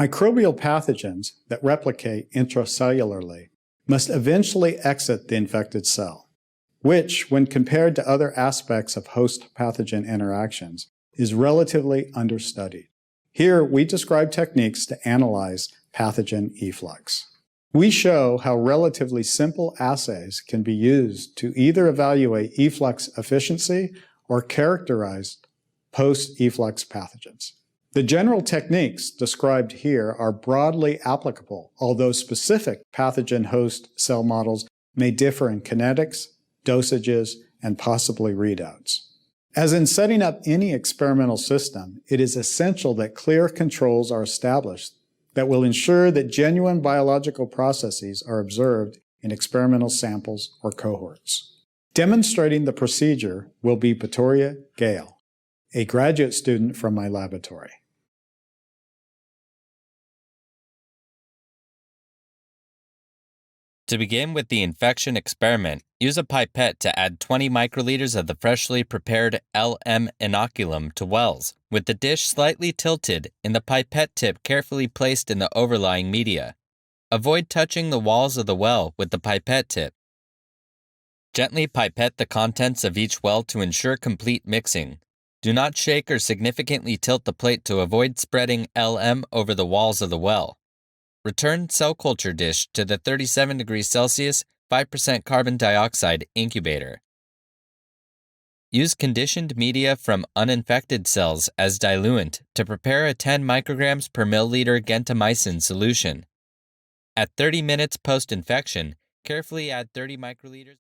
Microbial pathogens that replicate intracellularly must eventually exit the infected cell, which, when compared to other aspects of host-pathogen interactions, is relatively understudied. Here, we describe techniques to analyze pathogen efflux. We show how relatively simple assays can be used to either evaluate efflux efficiency or characterize post-efflux pathogens. The general techniques described here are broadly applicable, although specific pathogen host cell models may differ in kinetics, dosages, and possibly readouts. As in setting up any experimental system, it is essential that clear controls are established that will ensure that genuine biological processes are observed in experimental samples or cohorts. Demonstrating the procedure will be Petoria Gayle, a graduate student from my laboratory. To begin with the infection experiment, use a pipette to add 20 microliters of the freshly prepared LM inoculum to wells, with the dish slightly tilted and the pipette tip carefully placed in the overlying media. Avoid touching the walls of the well with the pipette tip. Gently pipette the contents of each well to ensure complete mixing. Do not shake or significantly tilt the plate to avoid spreading LM over the walls of the well. Return cell culture dish to the 37 degrees Celsius, 5% carbon dioxide incubator. Use conditioned media from uninfected cells as diluent to prepare a 10 micrograms per milliliter gentamicin solution. At 30 minutes post-infection, carefully add 30 microliters.